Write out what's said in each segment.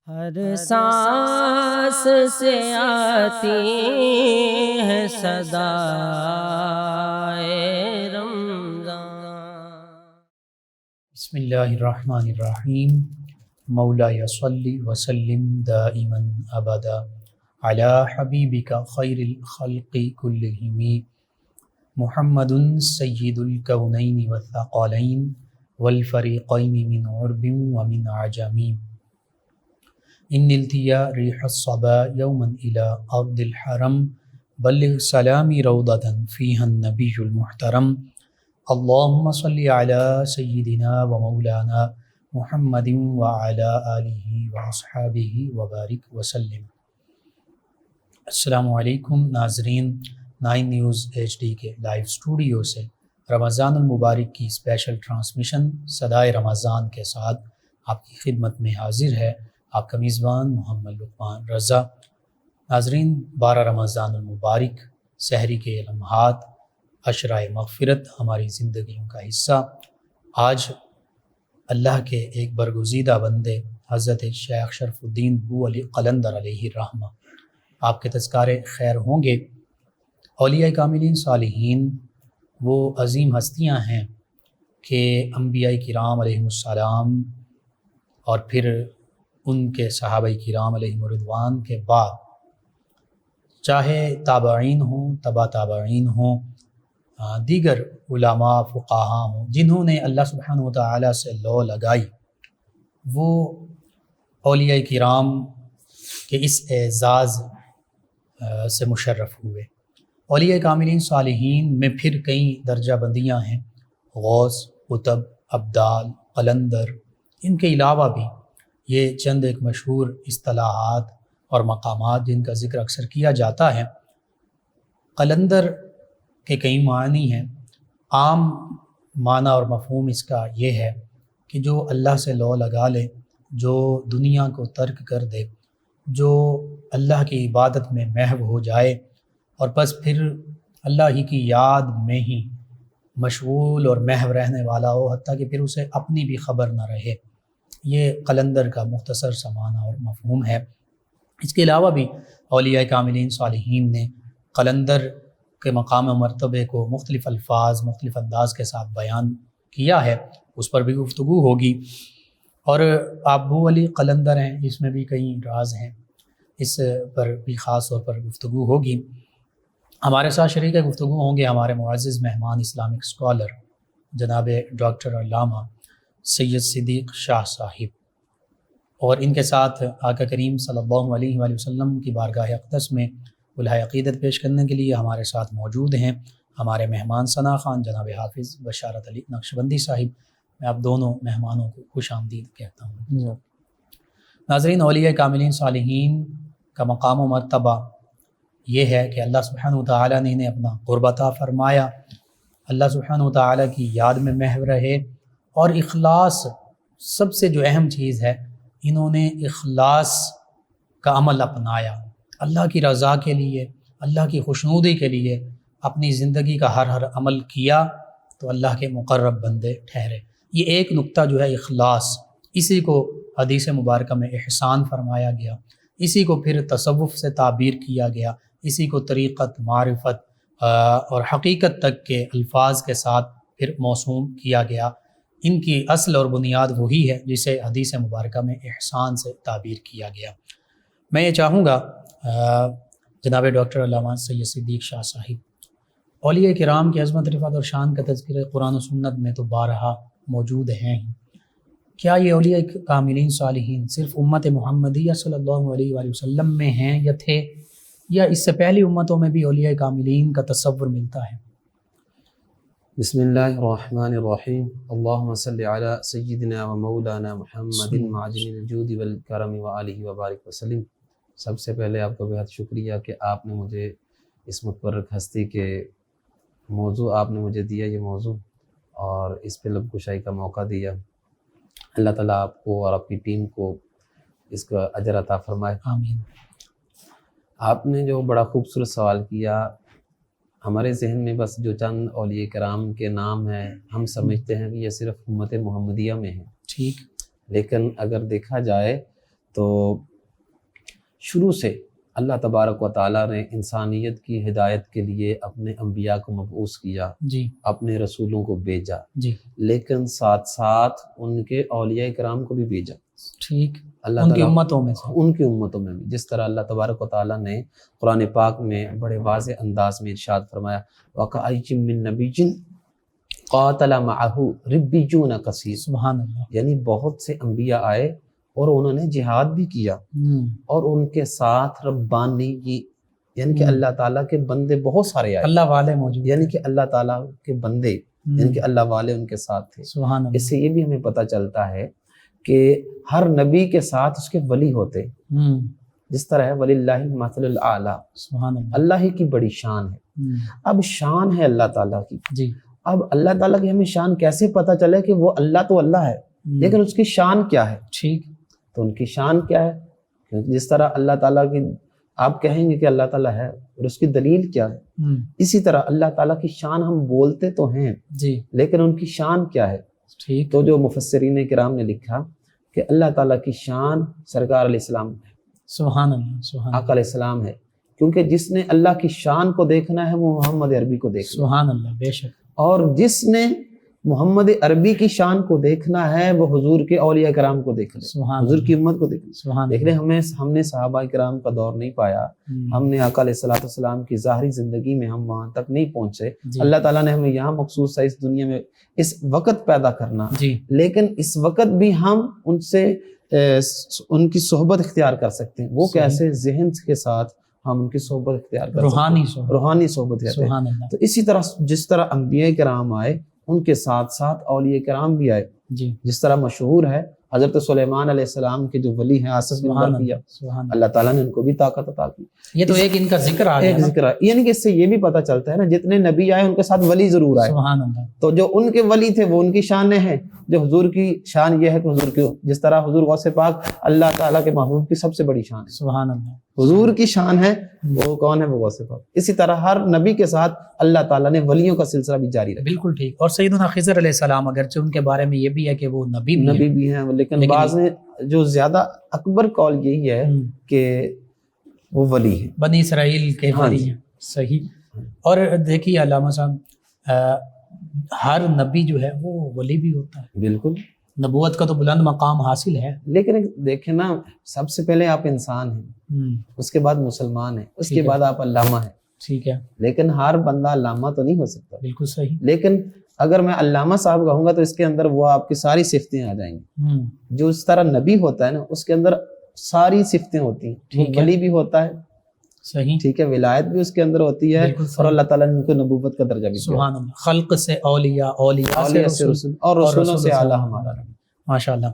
ہر سانس سے آتی ہے صدائے رمضان۔ بسم اللہ الرحمن الرحیم۔ مولاي صلی وسلم دائما ابدا علی حبیبک خیر الخلق کلہم محمد سید الکونین والثقلین والفریقین من عرب ومن عجم۔ ان التیا ریح الصبا یوما الی ارض الحرم بلغ سلامی روضۃ فیہا النبی المحترم۔ اللہم صلی علی سیدنا و مولانا محمد وعلی آلہ واصحابہ وبارک وسلم۔ السلام علیکم ناظرین، 9 نیوز HD کے لائیو اسٹوڈیو سے رمضان المبارک کی اسپیشل ٹرانسمیشن صدائے رمضان کے ساتھ آپ کی خدمت میں حاضر ہے آپ کا میزبان محمد لقمان رضا۔ ناظرین، 12 رمضان المبارک، سحری کے لمحات، عشرۂ مغفرت ہماری زندگیوں کا حصہ۔ آج اللہ کے ایک برگزیدہ بندے حضرت شیخ شرف الدین بو علی قلندر علیہ الرحمہ، آپ کے تذکار خیر ہوں گے۔ اولیاء کاملین صالحین وہ عظیم ہستیاں ہیں کہ انبیاء کرام علیہم السلام اور پھر ان کے صحابہ کرام علیہم الرضوان کے بعد چاہے تابعین ہوں، تبع تابعین ہوں، دیگر علماء فقہا ہوں، جنہوں نے اللہ سبحانہ وتعالی سے لو لگائی، وہ اولیاء کرام کے اس اعزاز سے مشرف ہوئے۔ اولیاء کاملین صالحین میں پھر کئی درجہ بندیاں ہیں، غوث، قطب، ابدال، قلندر۔ ان کے علاوہ بھی یہ چند ایک مشہور اصطلاحات اور مقامات جن کا ذکر اکثر کیا جاتا ہے۔ قلندر کے کئی معنی ہیں۔ عام معنی اور مفہوم اس کا یہ ہے کہ جو اللہ سے لو لگا لے، جو دنیا کو ترک کر دے، جو اللہ کی عبادت میں محو ہو جائے اور بس پھر اللہ ہی کی یاد میں ہی مشغول اور محو رہنے والا ہو، حتیٰ کہ پھر اسے اپنی بھی خبر نہ رہے۔ یہ قلندر کا مختصر سا معنی اور مفہوم ہے۔ اس کے علاوہ بھی اولیاء کاملین صالحین نے قلندر کے مقام و مرتبے کو مختلف الفاظ، مختلف انداز کے ساتھ بیان کیا ہے، اس پر بھی گفتگو ہوگی۔ اور آپ بو علی قلندر ہیں، اس میں بھی کئی راز ہیں، اس پر بھی خاص طور پر گفتگو ہوگی۔ ہمارے ساتھ شریک گفتگو ہوں گے ہمارے معزز مہمان اسلامک اسکالر جناب ڈاکٹر علامہ سید صدیق شاہ صاحب، اور ان کے ساتھ آقا کریم صلی اللہ علیہ وآلہ وسلم کی بارگاہ اقدس میں الہی عقیدت پیش کرنے کے لیے ہمارے ساتھ موجود ہیں ہمارے مہمان ثنا خان جناب حافظ بشارت علی نقشبندی صاحب۔ میں آپ دونوں مہمانوں کو خوش آمدید کہتا ہوں۔ ناظرین، اولیاء کاملین صالحین کا مقام و مرتبہ یہ ہے کہ اللہ سبحانہ وتعالی نے انہیں اپنا قرب عطا فرمایا، اللہ سبحانہ وتعالی کی یاد میں محو رہے، اور اخلاص سب سے جو اہم چیز ہے، انہوں نے اخلاص کا عمل اپنایا، اللہ کی رضا کے لیے، اللہ کی خوشنودی کے لیے اپنی زندگی کا ہر عمل کیا تو اللہ کے مقرب بندے ٹھہرے۔ یہ ایک نقطہ جو ہے اخلاص، اسی کو حدیث مبارکہ میں احسان فرمایا گیا، اسی کو پھر تصوف سے تعبیر کیا گیا، اسی کو طریقت، معرفت اور حقیقت تک کے الفاظ کے ساتھ پھر موسوم کیا گیا۔ ان کی اصل اور بنیاد وہی ہے جسے حدیث مبارکہ میں احسان سے تعبیر کیا گیا۔ میں یہ چاہوں گا جناب ڈاکٹر علامہ سید صدیق شاہ صاحب، اولیاء کرام کی عظمت، رفعت اور شان کا تذکرہ قرآن و سنت میں تو بارہا موجود ہیں ہی، کیا یہ اولیاء کاملین صالحین صرف امت محمدیہ صلی اللہ علیہ وآلہ وسلم میں ہیں یا تھے، یا اس سے پہلی امتوں میں بھی اولیاء کاملین کا تصور ملتا ہے؟ بسم اللہ الرحمن الرحیم۔ اللہم صلی علی سیدنا و مولانا محمد معدن الجود والکرم وآلہ وبارک وسلم۔ سب سے پہلے آپ کا بہت شکریہ کہ آپ نے مجھے اس متبرک ہستی کے موضوع آپ نے مجھے دیا، یہ موضوع، اور اس پہ لب کشائی کا موقع دیا۔ اللہ تعالیٰ آپ کو اور آپ کی ٹیم کو اس کا اجر عطا فرمائے، آمین۔ آپ نے جو بڑا خوبصورت سوال کیا، ہمارے ذہن میں بس جو چند اولیاء کرام کے نام ہیں، ہم سمجھتے ہیں کہ یہ صرف امت محمدیہ میں ہیں، ٹھیک، لیکن اگر دیکھا جائے تو شروع سے اللہ تبارک و تعالیٰ نے انسانیت کی ہدایت کے لیے اپنے انبیاء کو مبعوث کیا، جی اپنے رسولوں کو بھیجا، جی لیکن ساتھ ساتھ ان کے اولیاء کرام کو بھی بھیجا، ٹھیک، اللہ ان کی تعالیٰ امتوں میں سے، ان کی امتوں میں بھی، جس طرح اللہ تبارک و تعالیٰ نے قرآن پاک میں بڑے واضح انداز میں ارشاد فرمایا وَكَأَيٍّ مِّن نَبِيٍّ قَاتَلَ مَعَهُ رِبِّيُّونَ كَثِيرٌ، سبحان اللہ، یعنی بہت سے انبیاء آئے اور انہوں نے جہاد بھی کیا، اور ان کے ساتھ ربانی کی، یعنی کہ اللہ تعالیٰ کے بندے بہت سارے آئے، اللہ والے موجود، یعنی کہ اللہ تعالیٰ کے بندے، یعنی کہ اللہ والے ان کے ساتھ تھے۔ سبحان اللہ، اس سے یہ بھی ہمیں پتہ چلتا ہے کہ ہر نبی کے ساتھ اس کے ولی ہوتے، جس طرح ہے وَلِلَّهِ الْمَثَلُ الْأَعْلَىٰ، سبحان اللہ، اللہ ہی کی بڑی شان ہے۔ اب شان ہے اللہ تعالیٰ کی، جی اب اللہ تعالیٰ کی ہمیں شان کیسے پتہ چلے کہ وہ اللہ تو اللہ ہے، لیکن اس کی شان کیا ہے؟ ٹھیک، تو ان کی شان کیا ہے؟ کیونکہ جس طرح اللہ تعالیٰ کی آپ کہیں گے کہ اللہ تعالیٰ ہے، اور اس کی دلیل کیا ہے، اسی طرح اللہ تعالیٰ کی شان ہم بولتے تو ہیں، جی لیکن ان کی شان کیا ہے؟ ٹھیک، تو جو مفسرین کرام نے لکھا کہ اللہ تعالیٰ کی شان سرکار علیہ السلام ہے، سبحان اللہ، سبحان آقا علیہ السلام ہے، کیونکہ جس نے اللہ کی شان کو دیکھنا ہے وہ محمد عربی کو دیکھنا ہے، سبحان اللہ، بے شک، اور جس نے محمد عربی کی شان کو دیکھنا ہے وہ حضور کے اولیاء کرام کو دیکھ لے، سبحان حضور کی امت کو دیکھ لے۔ سبحان دیکھ لیں ہم نے صحابہ کرام کا دور نہیں پایا، ہم نے آقا علیہ السلام کی ظاہری زندگی میں ہم وہاں تک نہیں پہنچے، جی اللہ تعالیٰ نے ہمیں یہاں مخصوص ہے اس دنیا میں اس وقت پیدا کرنا، جی لیکن اس وقت بھی ہم ان سے ان کی صحبت اختیار کر سکتے ہیں۔ وہ صحیح، کیسے؟ ذہن کے ساتھ ہم ان کی صحبت اختیار کر روحانی سکتے ہیں، صحبت، روحانی صحبت کہتے ہیں۔ سبحان اللہ، تو اسی طرح جس طرح انبیاء کرام آئے ان کے ساتھ ساتھ اولیاء کرام بھی آئے، جی جس طرح مشہور ہے حضرت سلیمان علیہ السلام کے جو ولی ہیں آسف بن سبحان برقیہ، اللہ، سبحان اللہ، اللہ تعالیٰ نے ان کو بھی طاقت عطا کی۔ یہ تو ایک ان کا ذکر آ گیا ایک نا، ذکر ہے، یعنی کہ اس سے یہ بھی پتہ چلتا ہے نا جتنے نبی آئے ان کے ساتھ ولی ضرور آئے، سبحان اللہ، تو جو ان کے ولی تھے وہ ان کی شانیں ہیں، جو حضور کی شان یہ ہے کہ حضور کی جس طرح حضور غوث پاک اللہ تعالیٰ کے محبوب کی سب سے بڑی شان ہے، سبحان اللہ، حضور کی شان ہے، وہ کون ہے؟ وہ غوث پاک۔ اسی طرح ہر نبی کے ساتھ اللہ تعالیٰ نے ولیوں کا سلسلہ بھی جاری رکھا، بالکل ٹھیک۔ اور سیدنا خضر علیہ السلام اگرچہ ان کے بارے میں یہ بھی ہے کہ وہ نبی بھی نبی ہیں، بھی ہیں، لیکن بعض نے جو زیادہ اکبر قول یہی ہے کہ وہ ولی ہیں، بنی اسرائیل کے ہاں ولی جی۔ ہیں، صحیح۔ اور دیکھیے علامہ صاحب، ہر نبی جو ہے وہ ولی بھی ہوتا ہے، بالکل، نبوت کا تو بلند مقام حاصل ہے، لیکن دیکھیں نا سب سے پہلے آپ انسان ہیں، اس کے بعد مسلمان ہیں، اس ٹھیک کے ہے، بعد آپ علامہ ہیں، ٹھیک ہے، لیکن ہر بندہ علامہ تو نہیں ہو سکتا، بالکل صحیح، لیکن اگر میں علامہ صاحب کہوں گا تو اس کے اندر وہ آپ کی ساری صفتیں آ جائیں گی، جو اس طرح نبی ہوتا ہے نا اس کے اندر ساری صفتیں ہوتی ہیں، وہ ٹھیک ہے، ولی بھی ہوتا ہے، صحیح، ٹھیک ہے، ولایت بھی اس کے اندر ہوتی ہے، بالکل صحیح، اور اللہ تعالیٰ نے ان کو نبوت کا درجہ بھی دیا، سبحان اللہ، خلق سے اولیاء، اولیاء اولیاء سے سے رسول، رسول، اور رسولوں سے اعلیٰ ہمارا نبی۔ ماشاء اللہ۔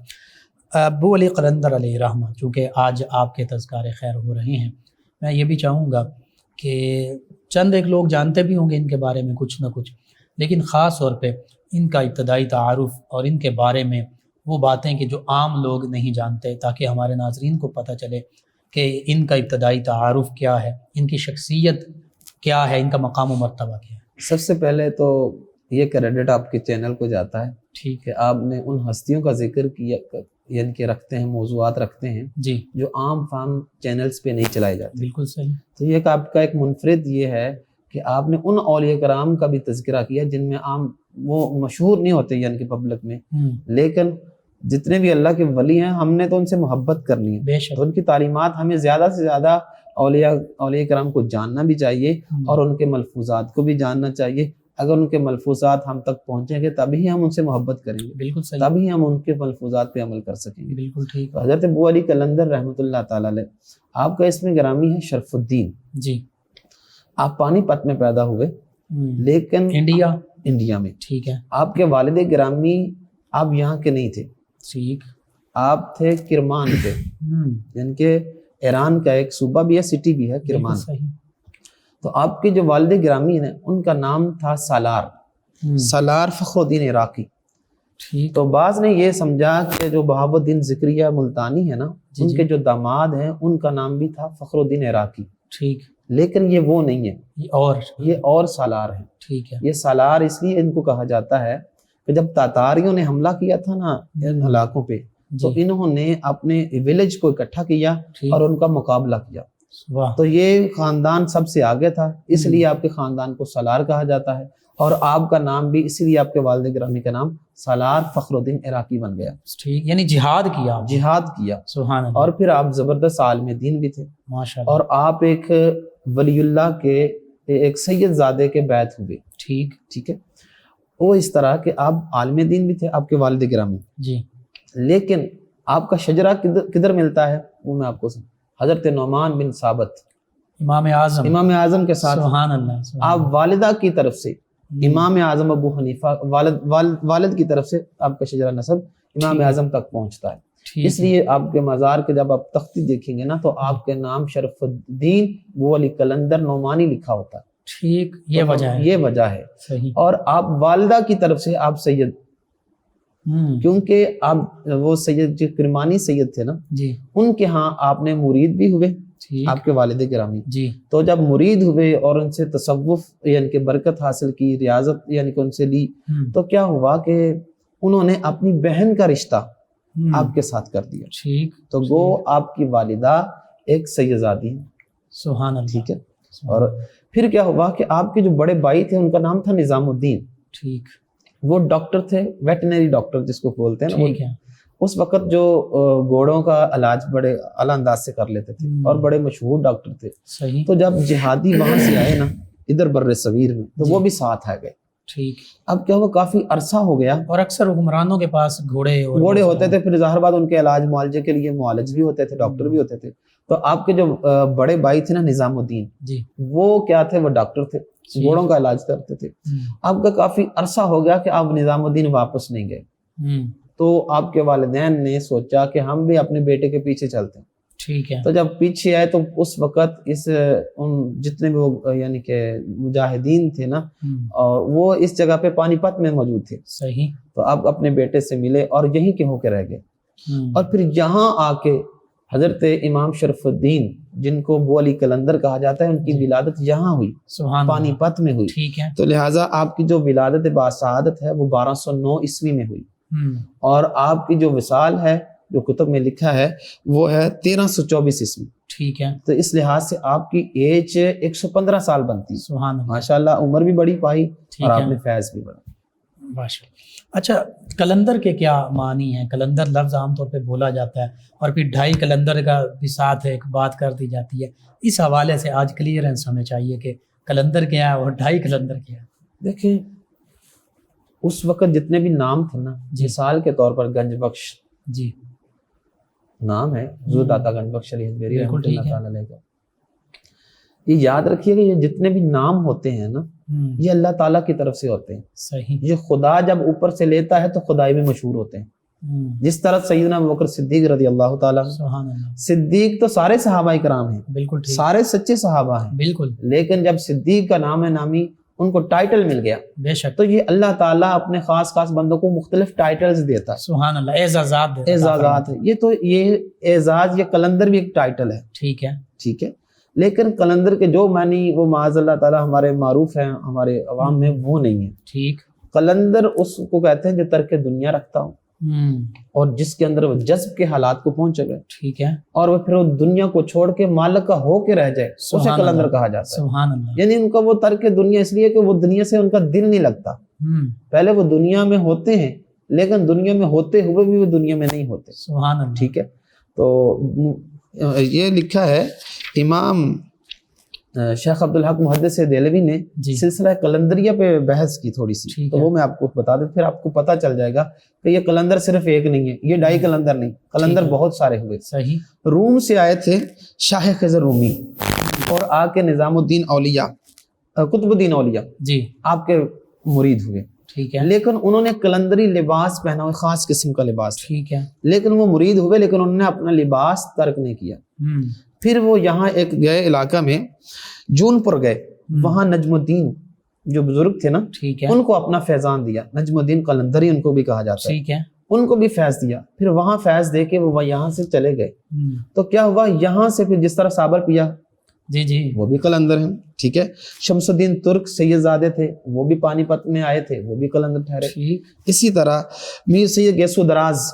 ابو علی قلندر علیہ رحمہ، چونکہ آج آپ کے تذکار خیر ہو رہے ہیں، میں یہ بھی چاہوں گا کہ چند ایک لوگ جانتے بھی ہوں گے ان کے بارے میں کچھ نہ کچھ، لیکن خاص طور پہ ان کا ابتدائی تعارف اور ان کے بارے میں وہ باتیں کہ جو عام لوگ نہیں جانتے، تاکہ ہمارے ناظرین کو پتہ چلے کہ ان کا ابتدائی تعارف کیا ہے، ان کی شخصیت کیا ہے، ان کا مقام و مرتبہ کیا ہے۔ سب سے پہلے تو یہ کریڈٹ آپ کے چینل کو جاتا ہے ٹھیک کہ آپ نے ان ہستیوں کا ذکر کیا، یعنی کہ رکھتے ہیں، موضوعات رکھتے ہیں جی، جو عام فام چینلز پہ نہیں چلائے جاتے، بالکل صحیح، تو یہ کہ آپ کا ایک منفرد یہ ہے کہ آپ نے ان اولیاء کرام کا بھی تذکرہ کیا جن میں عام وہ مشہور نہیں ہوتے، یعنی کہ پبلک میں، لیکن جتنے بھی اللہ کے ولی ہیں ہم نے تو ان سے محبت کرنی ہے، بے شک، تو ان کی تعلیمات ہمیں زیادہ سے زیادہ اولیاء کرام کو جاننا بھی چاہیے، اور ان کے ملفوظات کو بھی جاننا چاہیے۔ اگر ان کے ملفوظات ہم تک پہنچیں گے تبھی ہم ان سے محبت کریں گے، بالکل صحیح، تبھی ہم ان کے ملفوظات پہ عمل کر سکیں گے۔ بالکل ٹھیک، حضرت ابو علی قلندر رحمۃ اللہ تعالیٰ علیہ، آپ کا اسم گرامی ہے شرف الدین، جی، آپ پانی پت میں پیدا ہوئے، لیکن انڈیا میں، ٹھیک ہے، آپ کے والد گرامی آپ یہاں کے نہیں تھے، ٹھیک، آپ تھے کرمان کے، یعنی کہ ایران کا ایک صوبہ بھی ہے، سٹی بھی ہے کرمان، صحیح، تو آپ کے جو والد گرامی ہیں ان کا نام تھا سالار فخر الدین عراقی، ٹھیک، تو بعض نے یہ سمجھا کہ جو بہاؤ الدین ذکریہ ملتانی ہے نا، ان کے جو داماد ہیں ان کا نام بھی تھا فخر الدین عراقی، ٹھیک، لیکن یہ وہ نہیں ہے، یہ اور سالار ہیں، ٹھیک ہے، یہ سالار اس لیے ان کو کہا جاتا ہے کہ جب تاتاریوں نے حملہ کیا تھا نا ان علاقوں پہ، تو انہوں نے اپنے ولیج کو اکٹھا کیا اور ان کا مقابلہ کیا. واہ. تو یہ خاندان سب سے آگے تھا، اس لیے آپ کے خاندان کو سالار کہا جاتا ہے، اور آپ کا نام بھی اسی لیے آپ کے والد گرامی کا نام سالار فخر الدین عراقی بن گیا. ٹھیک، یعنی جہاد کیا آپ نے. جہاد کیا. سبحان اللہ. اور پھر آپ زبردست عالم دین بھی تھے، ماشاءاللہ. اور آپ ایک ولی اللہ کے ایک سید زادے کے بیعت ہوئے. ٹھیک ہے. وہ اس طرح کہ آپ عالم دین بھی تھے آپ کے والد گرامی جی. لیکن آپ کا شجرہ کدھر ملتا ہے وہ میں آپ کو حضرت نعمان بن ثابت امام اعظم کے ساتھ. سبحان اللہ. آپ والدہ کی طرف سے امام اعظم ابو حنیفہ، والد کی طرف سے آپ کا شجرہ نسب امام اعظم تک پہنچتا ہے. اس لیے آپ کے مزار کے جب آپ تختی دیکھیں گے نا تو آپ کے نام شرف الدین وہ علی قلندر نعمانی لکھا ہوتا ہے. ٹھیک، یہ وجہ ہے. صحیح. اور آپ والدہ کی طرف سے آپ سید، کیونکہ آپ وہ سید جو کرمانی سید تھے نا جی، ان کے ہاں آپ نے مرید بھی ہوئے آپ کے والد گرامی. جی. تو جب مرید ہوئے اور ان سے تصوف یعنی کہ برکت حاصل کی، ریاضت یعنی کہ ان سے لی، تو کیا ہوا کہ انہوں نے اپنی بہن کا رشتہ آپ کے ساتھ کر دیا. ٹھیک. تو وہ آپ کی والدہ ایک سیدزادی ہیں. سبحان اللہ. ٹھیک ہے. اور پھر کیا ہوا کہ آپ کے جو بڑے بھائی تھے ان کا نام تھا نظام الدین. ٹھیک. وہ ڈاکٹر تھے، ویٹنری ڈاکٹر جس کو بولتے ہیں. ٹھیک ہے. اس وقت جو گھوڑوں کا علاج بڑے اعلیٰ انداز سے کر لیتے تھے اور بڑے مشہور ڈاکٹر تھے. صحیح. تو جب جہادی وہاں سے آئے نا ادھر بر صغیر میں تو وہ بھی ساتھ آ گئے. ٹھیک. اب کیا ہوا کافی عرصہ ہو گیا، اور اکثر حکمرانوں کے پاس گھوڑے ہوتے تھے. پھر ظاہر بات ان کے علاج معالجے کے لیے معالج بھی ہوتے تھے، ڈاکٹر بھی ہوتے تھے. تو آپ کے جو بڑے بھائی تھے نا نظام الدین جی، وہ کیا تھے؟ وہ ڈاکٹر تھے، گھوڑوں کا علاج کرتے تھے. آپ کا کافی عرصہ ہو گیا کہ آپ نظام الدین واپس نہیں گئے. تو آپ کے والدین نے سوچا کہ ہم بھی اپنے بیٹے کے پیچھے چلتے ہیں. ٹھیک ہے. تو جب پیچھے آئے تو اس وقت جتنے بھی وہ یعنی کہ مجاہدین تھے نا اور وہ اس جگہ پہ پانی پت میں موجود تھے. صحیح. تو آپ اپنے بیٹے سے ملے اور یہیں کے ہو کے رہ گئے. اور پھر یہاں آ کے حضرت امام شرف الدین جن کو ابو علی قلندر کہا جاتا ہے ان کی ولادت یہاں ہوئی، پانی پت میں ہوئی. ٹھیک ہے. تو لہٰذا آپ کی جو ولادت باسعادت ہے وہ 1209 عیسوی میں ہوئی، اور آپ کی جو وصال ہے جو کتب میں لکھا ہے وہ ہے 1324 عیسوی. ٹھیک ہے. تو اس لحاظ سے آپ کی ایج 115 سال بنتی. سبحان اللہ. ماشاءاللہ عمر بھی بڑی پائی اور آپ نے فیض بھی بڑھا. ماشاءاللہ. اچھا، کلندر کے کیا معنی ہیں؟ کلندر لفظ عام طور پہ بولا جاتا ہے اور پھر 2.5 کلندر کا بھی ساتھ ایک بات کر دی جاتی ہے. اس حوالے سے آج کلیئرنس ہمیں چاہیے کہ کلندر کیا ہے اور 2.5 کلندر کیا ہے. دیکھیں اس وقت جتنے بھی نام تھے نا، مثال کے طور پر گنج بخش جی نام ہے، حضور داتا گنج بخش علی حضوری رحمۃ اللہ تعالی علیہ کا. یہ یاد رکھیے کہ یہ جتنے بھی نام ہوتے ہیں نا یہ اللہ تعالیٰ کی طرف سے ہوتے ہیں. صحیح. یہ خدا جب اوپر سے لیتا ہے تو خدائی میں مشہور ہوتے ہیں. جس طرح سیدنا ابوبکر صدیق رضی اللہ تعالیٰ، صدیق تو سارے صحابہ کرام ہیں، بالکل سارے سچے صحابہ ہیں، بالکل. لیکن جب صدیق کا نام نامی ان کو ٹائٹل مل گیا، بے شک، تو یہ اللہ تعالیٰ اپنے خاص بندوں کو مختلف ٹائٹلز دیتا ہے. سبحان اللہ. اعزازات ہے. یہ اعزاز، یہ کلندر بھی ایک ٹائٹل ہے. ٹھیک ہے. لیکن کلندر کے جو معنی وہ معاذ اللہ تعالیٰ ہمارے معروف ہیں ہمارے عوام میں وہ نہیں ہے. ٹھیک. کلندر اس کو کہتے ہیں جو ترک دنیا رکھتا ہوں اور جس کے اندر وہ جذب کے حالات کو پہنچ گئے. ٹھیک ہے. اور وہ پھر وہ دنیا کو چھوڑ کے مالک کا ہو کے رہ جائے، اسے کلندر کہا جاتا ہے. سبحان اللہ. یعنی ان کا وہ ترک دنیا اس لیے کہ وہ دنیا سے ان کا دل نہیں لگتا. پہلے وہ دنیا میں ہوتے ہیں لیکن دنیا میں ہوتے ہوئے بھی وہ دنیا میں نہیں ہوتے. سبحان اللہ. ٹھیک ہے. تو یہ لکھا ہے امام شیخ عبدالحق محدث دہلوی نے سلسلہ کلندریہ پہ بحث کی تھوڑی سی، تو وہ میں آپ کو بتا دوں، پھر آپ کو پتہ چل جائے گا کہ یہ کلندر صرف ایک نہیں ہے، یہ 2.5 کلندر نہیں، کلندر بہت سارے ہوئے. صحیح. روم سے آئے تھے شاہ خضر رومی اور آ کے نظام الدین اولیاء، قطب الدین اولیاء جی آپ کے مرید ہوئے. ٹھیک ہے. لیکن انہوں نے کلندری لباس پہنا ہوئے، خاص قسم کا لباس. ٹھیک ہے. لیکن وہ مرید ہوئے لیکن انہوں نے اپنا لباس ترک نہیں کیا. پھر وہ یہاں ایک گئے علاقہ میں جون پور گئے، وہاں نجم الدین جو بزرگ تھے نا، ٹھیک ہے، ان کو اپنا فیضان دیا. نجم الدین قلندری ان کو بھی کہا جاتا ہے. ٹھیک ہے. ان کو بھی فیض دیا. پھر وہاں فیض دے کے وہ یہاں سے چلے گئے. تو کیا ہوا یہاں سے پھر جس طرح صابر پیا جی جی وہ بھی قلندر ہیں. ٹھیک ہے. شمس الدین ترک سید زادے تھے، وہ بھی پانی پت میں آئے تھے، وہ بھی قلندر ٹھہرے. اسی طرح میر سید گیسو دراز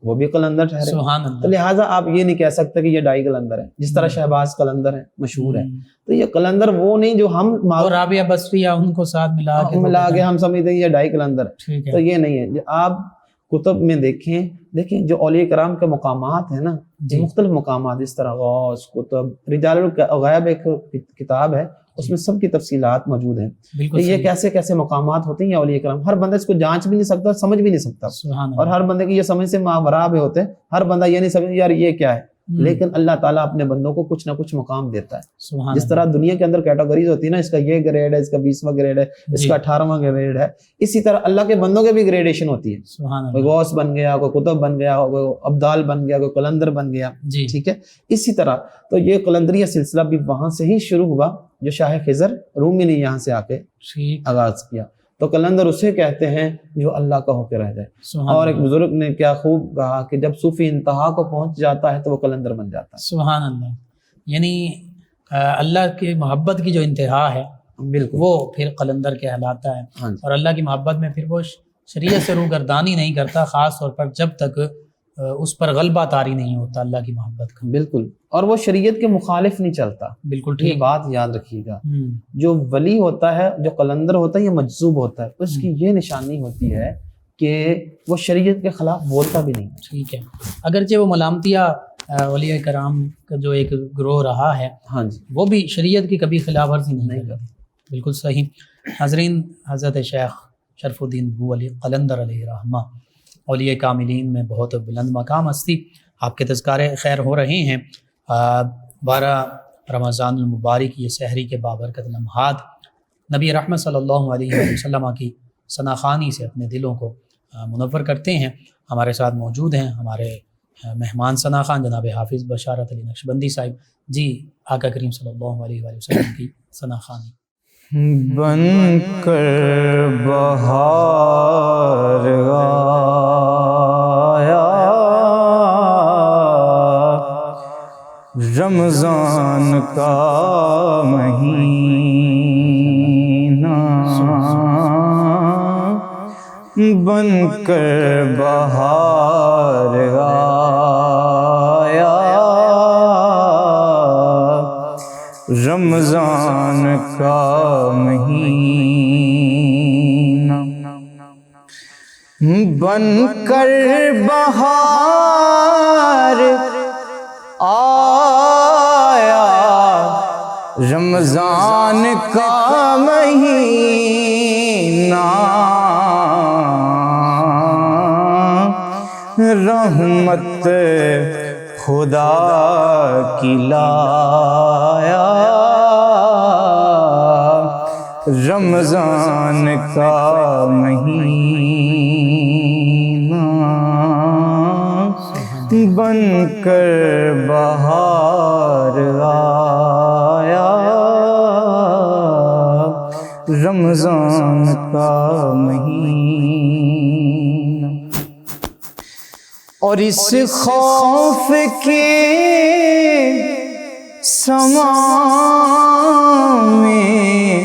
وہ بھی قلندر ٹھہرے. سبحان تو اللہ. لہٰذا آپ یہ نہیں کہہ سکتے کہ یہ ڈائی قلندر ہے، جس طرح شہباز قلندر ہے، مشہور ہے. تو یہ قلندر وہ نہیں جو ہم اور رابعہ بصریہ ان کو ساتھ ملا کے ہم سمجھتے ہیں یہ ڈائی قلندر ہے. ٹھیک ہے. تو یہ نہیں ہے. آپ کتب میں دیکھیں جو اولیاء کرام کے مقامات ہیں نا، مختلف مقامات، اس طرح غوث، کتب، رجال الغیب ایک کتاب ہے، اس میں سب کی تفصیلات موجود ہیں کہ یہ کیسے کیسے مقامات ہوتے ہیں. اولیاء کرام ہر بندہ اس کو جانچ بھی نہیں سکتا، سمجھ بھی نہیں سکتا، اور ہر بندے کی یہ سمجھ سے ماورا بھی ہوتے ہیں. ہر بندہ یہ نہیں سمجھ یار یہ کیا ہے، لیکن اللہ تعالیٰ اپنے بندوں کو کچھ نہ کچھ مقام دیتا ہے. جس طرح دنیا کے اندر کیٹیگریز ہوتی ہے نا، اس کا یہ گریڈ ہے، اس کا 20واں گریڈ ہے، اس کا 18واں گریڈ ہے، اسی طرح اللہ کے بندوں کے بھی گریڈیشن ہوتی ہے. کوئی غوث بن گیا، کوئی کتب بن گیا، کوئی ابدال بن گیا، کوئی قلندر بن گیا. ٹھیک ہے. اسی طرح تو یہ قلندریہ سلسلہ بھی وہاں سے ہی شروع ہوا جو شاہ خضر رومی نے یہاں سے آ کے آغاز کیا. تو قلندر اسے کہتے ہیں جو اللہ کا ہو کے رہ جائے. اور ایک بزرگ نے کیا خوب کہا کہ جب صوفی انتہا کو پہنچ جاتا ہے تو وہ قلندر بن جاتا ہے. سبحان اللہ. یعنی اللہ کی محبت کی جو انتہا ہے بالکل وہ پھر قلندر کہلاتا ہے. اور اللہ کی محبت میں پھر وہ شریعت سے روگردانی نہیں کرتا، خاص طور پر جب تک اس پر غلبہ طاری نہیں ہوتا اللہ کی محبت کا. بالکل. اور وہ شریعت کے مخالف نہیں چلتا. بالکل ٹھیک. بات یاد رکھیے گا، جو ولی ہوتا ہے، جو قلندر ہوتا ہے، یہ مجذوب ہوتا ہے، اس کی یہ نشانی ہوتی ہے کہ وہ شریعت کے خلاف بولتا بھی نہیں. ٹھیک ہے. اگرچہ وہ ملامتیہ اولیاء کرام کا جو ایک گروہ رہا ہے، ہاں جی، وہ بھی شریعت کی کبھی خلاف ورزی نہیں کرتے. بالکل صحیح. حضرین، حضرت شیخ شرف الدین ابو علی قلندر علیہ رحمہ اولیاء کاملین میں بہت بلند مقام ہستی، آپ کے تذکارے خیر ہو رہے ہیں. 12 رمضان المبارک یہ سحری کے بابرکت لمحات نبی رحمت صلی اللہ علیہ وسلم کی ثناخوانی سے اپنے دلوں کو منور کرتے ہیں. ہمارے ساتھ موجود ہیں ہمارے مہمان ثناخوان جناب حافظ بشارت علی نقشبندی صاحب. جی آقا کریم صلی اللہ علیہ وسلم کی ثناخوانی. بن کر بہار آیا رمضان کا مہینہ، بن کر بہار آیا رمضان کا مہینہ، بن کر بہار آیا رمضان کا مہینہ، رحمت خدا کی لایا رمضان کا مہینہ، بن کر بہار آیا رمضان کا مہینہ. اور اس خوف کے سما میں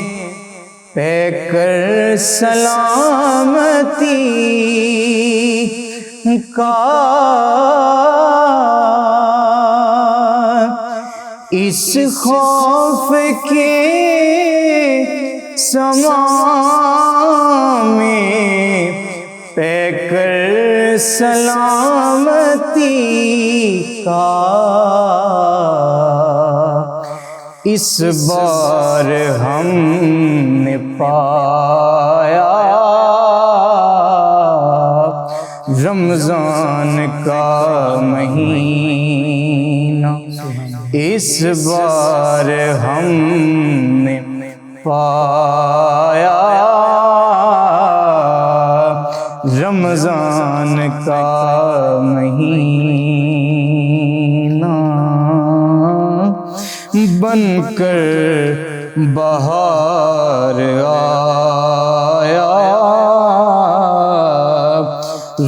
پے کر سلامتی کا، اس خوف کے سما میں پے کر سلامتی کا، اس بار ہم نے پایا رمضان کا مہینہ، اس بار ہم نے پایا رمضان کا مہینہ، بن کر بہار آیا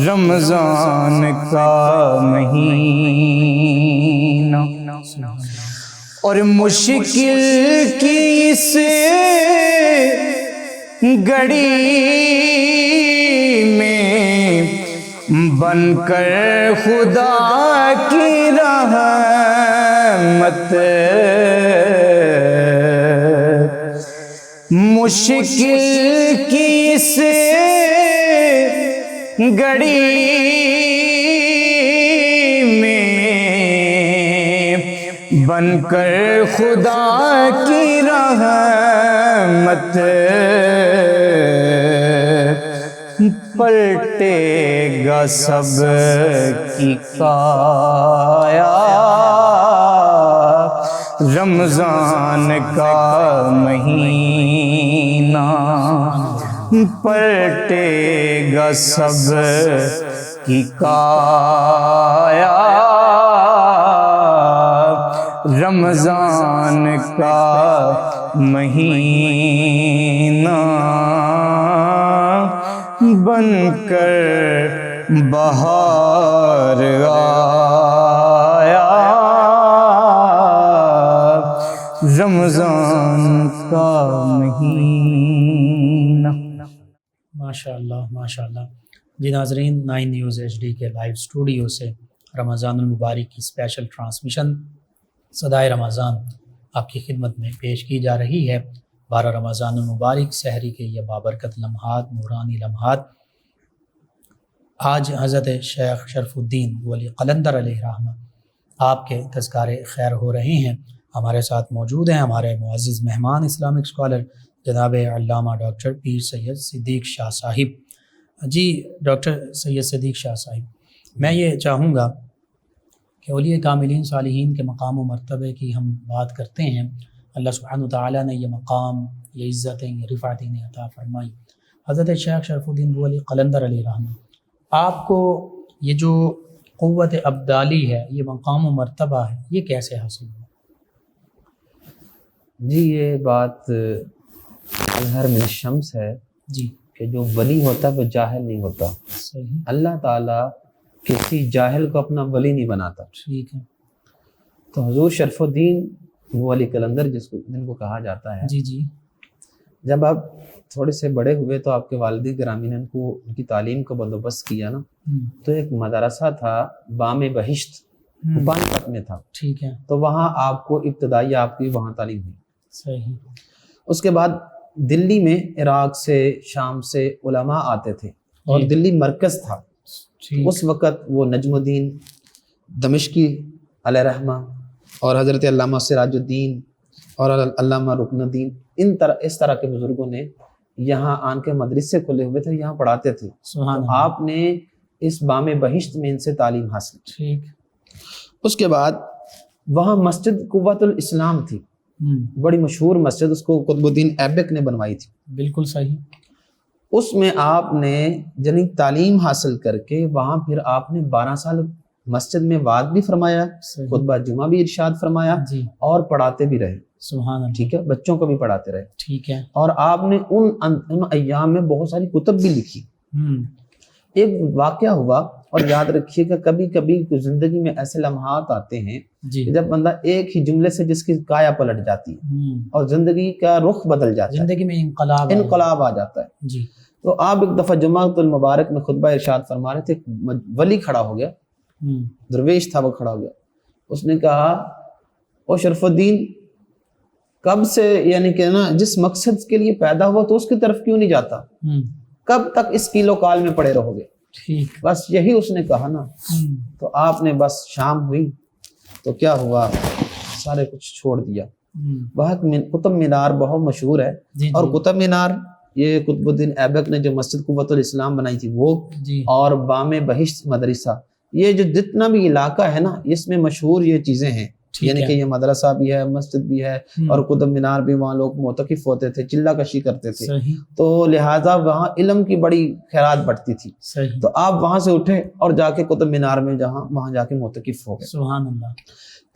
رمضان کا مہینہ. اور مشکل کی اس گھڑی میں بن کر خدا کی رحمت مشکل کی اس گھڑی میں بن کر خدا کی رحمت پلٹے گا سب کی کایا رمضان کا مہینہ پلٹے گا سب کی کایا رمضان کا مہینہ بن کر بہار آیا رمضان کا مہینہ۔ ماشاء اللہ ماشاء اللہ۔ جی ناظرین، 9 نیوز HD کے لائیو اسٹوڈیو سے رمضان المبارک کی اسپیشل ٹرانسمیشن صدائے رمضان آپ کی خدمت میں پیش کی جا رہی ہے۔ 12 رمضان المبارک سحری کے یہ بابرکت لمحات، نورانی لمحات، آج حضرت شیخ شرف الدین ولی قلندر علیہ رحمہ آپ کے تذکارے خیر ہو رہے ہیں۔ ہمارے ساتھ موجود ہیں ہمارے معزز مہمان اسلامک اسکالر جناب علامہ ڈاکٹر پیر سید صدیق شاہ صاحب۔ جی ڈاکٹر سید صدیق شاہ صاحب، میں یہ چاہوں گا کہ اولیاء کاملین صالحین کے مقام و مرتبے کی ہم بات کرتے ہیں۔ اللہ سبحانہ وتعالیٰ نے یہ مقام، یہ عزتیں، یہ رفعتیں عطا فرمائی۔ حضرت شیخ شرف الدین ولی قلندر علیہ رحمہ، آپ کو یہ جو قوت ابدالی ہے، یہ مقام و مرتبہ ہے، یہ کیسے حاصل ہوا؟ جی یہ بات الہر من الشمس ہے جی کہ جو ولی ہوتا ہے وہ جاہل نہیں ہوتا۔ صحیح، اللہ تعالیٰ کسی جاہل کو اپنا ولی نہیں بناتا۔ ٹھیک ہے۔ تو حضور شرف الدین ولی قلندر جن کو کہا جاتا ہے، جی جی جب آپ تھوڑے سے بڑے ہوئے تو آپ کے والد گرامی نے ان کی تعلیم کا بندوبست کیا نا، تو ایک مدرسہ تھا بام بہشت، پانی پت میں تھا، ٹھیک ہے، تو وہاں آپ کو ابتدائی آپ کی وہاں تعلیم ہوئی۔ صحیح، اس کے بعد دلی میں عراق سے، شام سے علماء آتے تھے اور دلی مرکز تھا۔ اس وقت وہ نجم الدین دمشقی علیہ رحمہ اور حضرت علامہ سراج الدین اور علامہ رکن الدین اس طرح کے بزرگوں نے یہاں آن کے مدرسے کھلے ہوئے تھے، یہاں پڑھاتے تھے۔ سبحان اللہ۔ آپ نے اس بام بہشت میں ان سے تعلیم حاصل کی۔ ٹھیک، اس کے بعد وہاں مسجد قوت الاسلام تھی، بڑی مشہور مسجد، اس کو قطب الدین ایبک نے بنوائی تھی۔ بالکل صحیح، اس میں آپ نے جنی تعلیم حاصل کر کے وہاں پھر آپ نے 12 سال مسجد میں وعظ بھی فرمایا، صحیح، خطبہ جمعہ بھی ارشاد فرمایا جی اور پڑھاتے بھی رہے۔ سبحان اللہ، ٹھیک ہے، بچوں کو بھی پڑھاتے رہے، ٹھیک ہے، اور آپ نے ان ایام میں بہت ساری کتب بھی لکھی۔ ایک واقعہ ہوا، اور یاد رکھیے کہ کبھی کبھی زندگی میں ایسے لمحات آتے ہیں جی کہ جب بندہ ایک ہی جملے سے جس کی کایا پلٹ جاتی ہے اور زندگی کا رخ بدل جاتا ہے، زندگی میں انقلاب آ جاتا ہے۔ جی تو آپ ایک دفعہ جمعۃ المبارک میں خطبہ ارشاد فرما رہے تھے، ایک ولی کھڑا ہو گیا، درویش تھا، وہ کھڑا ہو گیا، اس نے کہا او شرف الدین، کب سے یعنی کہ نا جس مقصد کے لیے پیدا ہوا تو اس کی طرف کیوں نہیں جاتا؟ کب تک اس کیلو کال میں پڑے رہو گے؟ ٹھیک، بس یہی اس نے کہا نا۔ تو آپ نے بس شام ہوئی تو کیا ہوا، سارے کچھ چھوڑ دیا۔ وہاں قطب مینار بہت مشہور ہے، جی اور قطب مینار یہ قطب الدین ایبک نے جو مسجد قوت الاسلام بنائی تھی وہ، جی اور بام بہشت مدرسہ، یہ جو جتنا بھی علاقہ ہے نا اس میں مشہور یہ چیزیں ہیں، یعنی کہ یہ مدرسہ بھی ہے، مسجد بھی ہے، اور قطب مینار بھی، وہاں لوگ معتکف ہوتے تھے، چلہ کشی کرتے تھے، صحیح، تو لہٰذا وہاں علم کی بڑی خیرات بڑھتی تھی۔ صحیح، تو آپ وہاں سے اٹھے اور جا کے قطب مینار میں وہاں جا کے معتکف ہو گئے۔ سبحان اللہ۔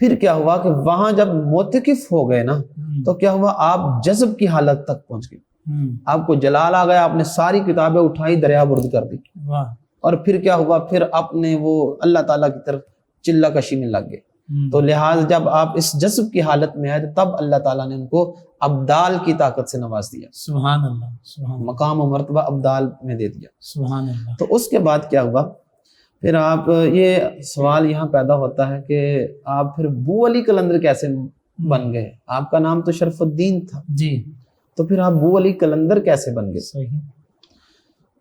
پھر کیا ہوا کہ وہاں جب معتکف ہو گئے نا تو کیا ہوا، آپ جذب کی حالت تک پہنچ گئے، آپ کو جلال آ گیا، آپ نے ساری کتابیں اٹھائی، دریا برد کر دی، واہ، اور پھر کیا ہوا، پھر اپنے وہ اللہ تعالیٰ کی طرف چلہ کشی میں لگ گئے۔ تو لہٰذا جب آپ اس جذب کی حالت میں آئے تو تب اللہ تعالیٰ نے ان کو ابدال کی طاقت سے نواز دیا، سبحان اللہ، سبحان اللہ، مقام و مرتبہ ابدال میں دے دیا۔ سبحان اللہ، تو اس کے بعد کیا ہوا پھر آپ یہ سوال یہاں پیدا ہوتا ہے کہ آپ پھر بو علی قلندر کیسے بن گئے؟ آپ کا نام تو شرف الدین تھا، جی تو پھر آپ بو علی قلندر کیسے بن گئے؟ صحیح.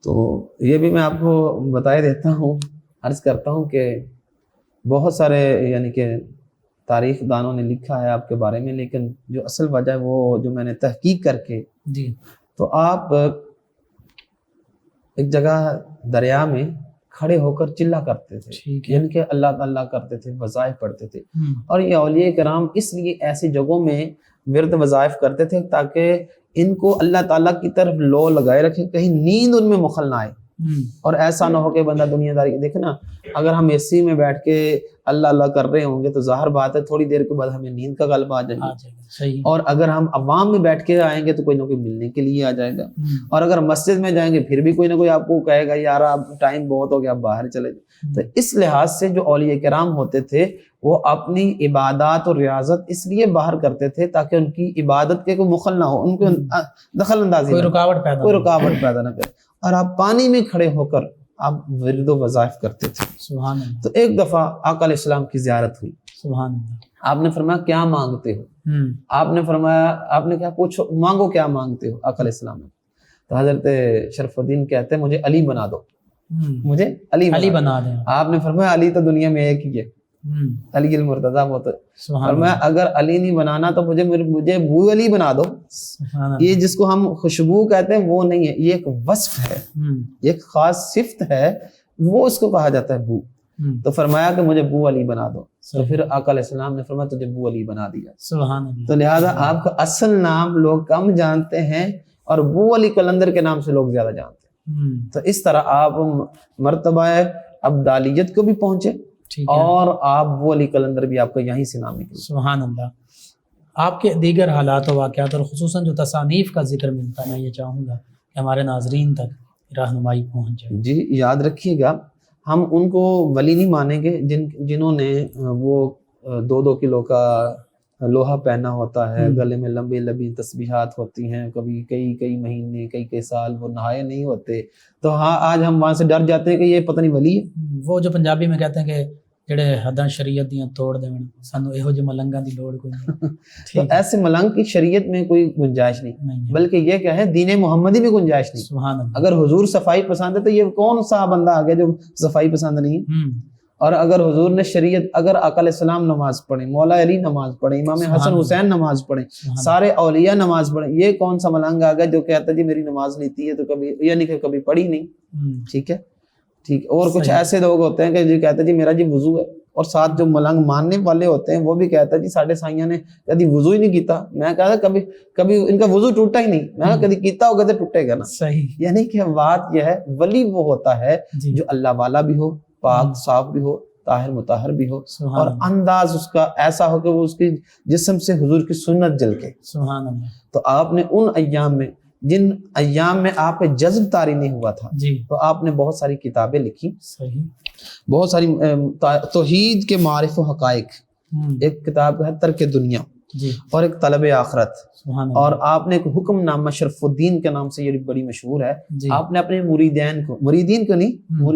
تو یہ بھی میں آپ کو بتائے دیتا ہوں، عرض کرتا ہوں کہ بہت سارے یعنی کہ تاریخ دانوں نے لکھا ہے آپ کے بارے میں، لیکن جو اصل وجہ ہے وہ جو میں نے تحقیق کر کے، جی تو آپ ایک جگہ دریا میں کھڑے ہو کر چلا کرتے تھے، ٹھیک ہے. یعنی کہ اللہ اللہ کرتے تھے، وظائف پڑھتے تھے. ہم، اور یہ اولیاء کرام اس لیے ایسی جگہوں میں ورد وظائف کرتے تھے تاکہ ان کو اللہ تعالیٰ کی طرف لو لگائے رکھے، کہیں نیند ان میں مخل نہ آئے، ہم، اور ایسا نہ ہو کہ بندہ دنیا داری دیکھے نا. اگر ہم اے سی میں بیٹھ کے اللہ اللہ کر رہے ہوں گے تو ظاہر بات ہے تھوڑی دیر کے بعد ہمیں نیند کا غلبہ آ جائے آ گا. جائے گا. صحیح. اور اگر ہم عوام میں بیٹھ کے آئیں گے تو کوئی نہ کوئی ملنے کے لیے آ جائے گا. ہم، اور اگر مسجد میں جائیں گے پھر بھی کوئی نہ کوئی آپ کو کہے گا یار آپ ٹائم بہت ہو گیا، آپ باہر چلے جائیں. تو اس لحاظ سے جو اولیاء کرام ہوتے تھے وہ اپنی عبادات اور ریاضت اس لیے باہر کرتے تھے تاکہ ان کی عبادت کے کوئی مخل نہ ہو، ان کو دخل اندازی کوئی نہ ہو، رکاوٹ پیدا کوئی نہیں. رکاوٹ پیدا نہ کرے. اور آپ پانی میں کھڑے ہو کر آپ ورد و وظائف کرتے تھے. سبحان اللہ. تو ایک دفعہ آقا علیہ السلام کی زیارت ہوئی. سبحان اللہ. آپ نے فرمایا کیا مانگتے ہو؟ ہم، آپ نے فرمایا، آپ نے کیا پوچھو مانگو کیا مانگتے ہو آقا علیہ السلام نے؟ تو حضرت شرف الدین کہتے ہیں مجھے علی بنا دو، ہم، مجھے علی علی دو. بنا دیں. آپ نے فرمایا علی تو دنیا میں ایک ہی ہے، ہم، علی المرتضیٰ. وہ تو سبحان فرمایا اللہ. اگر علی نہیں بنانا تو مجھے بو علی بنا دو. سبحان اللہ. یہ جس کو ہم خوشبو کہتے ہیں وہ نہیں ہے، یہ ایک وصف ہے، ہم، ایک خاص صفت ہے، وہ اس کو کہا جاتا ہے بو. ہم، تو فرمایا کہ مجھے بو علی بنا دو. تو صحیح. پھر آقا علیہ السلام نے فرمایا تجھے بو علی بنا دیا. سبحان اللہ. تو لہٰذا آپ کا اصل نام لوگ کم جانتے ہیں اور بو علی قلندر کے نام سے لوگ زیادہ جانتے ہیں. ہم، تو اس طرح آپ مرتبہ ابدالیت کو بھی پہنچے ٹھیک ہے. اور آپ بو علی قلندر بھی آپ کا یہیں سے نام نکلا. سبحان اللہ. آپ کے دیگر حالات و واقعات اور خصوصاً جو تصانیف کا ذکر ملتا ہے، میں یہ چاہوں گا کہ ہمارے ناظرین تک رہنمائی پہنچ جائے. جی یاد رکھیے گا، ہم ان کو ولی نہیں مانیں گے جنہوں نے وہ 2-2 کلو کا لوہا پہنا ہوتا ہے، گلے میں لمبی لمبی تسبیحات ہوتی ہیں، کبھی کئی مہینے کئی سال وہ نہائے نہیں ہوتے. تو ہاں آج ہم وہاں سے ڈر جاتے ہیں کہ یہ پتہ نہیں ولی ہے. وہ جو پنجابی میں کہتے ہیں کہ جڑے حداں شریعت دیاں توڑ دیں، سانو یہو جے ملنگاں دی لوڑ کوئی نہیں. تو ایسے ملنگ کی شریعت میں کوئی گنجائش نہیں، نہیں ہے. بلکہ یہ کیا ہے دین محمدی میں گنجائش نہیں. سبحان اللہ. اگر حضور صفائی پسند ہے تو یہ کون سا بندہ آ گیا جو صفائی پسند نہیں ہے؟ ہم، اور اگر حضور نے شریعت، اگر آقا علیہ السلام نماز پڑھیں، مولا علی نماز پڑھیں، امام سبحان حسن اللہ. حسین نماز پڑھیں، سبحان سارے اولیاء نماز پڑھیں، یہ کون سا ملنگ آ گیا جو کہتا ہے جی میری نماز نہیں تھی ہے تو کبھی یعنی کہ کبھی پڑھی نہیں. ہم، ٹھیک ہے ٹھیک. اور کچھ صحیح. ایسے لوگ ہوتے ہیں کہ جی کہتے ہیں جی میرا جی وضو ہے، اور ساتھ جو ملنگ ماننے والے ہوتے ہیں وہ بھی کہتا ہے جی ساڈے سائیاں نے کبھی وضو ہی نہیں کیتا. میں کہا تھا کبھی ان کا وضو ٹوٹا ہی نہیں. میں کہا کبھی کیتا ہوگا تو ٹوٹے گا نا. صحیح. یعنی کہ بات یہ ہے ولی وہ ہوتا ہے جی. جو اللہ والا بھی ہو، پاک صاف بھی ہو، طاہر مطہر بھی ہو، سبحان اور اللہ. انداز اس کا ایسا ہو کہ وہ اس کی جسم سے حضور کی سنت جل کے. سبحان اللہ. تو آپ نے ان ایام میں، جن ایام میں آپ پہ جذب طاری نہیں ہوا تھا، جی. تو آپ نے بہت ساری کتابیں لکھی، صحیح. بہت ساری توحید کے معارف و حقائق. ہم، ایک کتاب ہے ترک دنیا، جی. اور ایک طلب آخرت. سبحان اللہ. اور آپ نے ایک حکم نامہ شرف الدین کے نام سے یہ بڑی مشہور ہے. جی. آپ نے اپنے مریدین کو نہیں،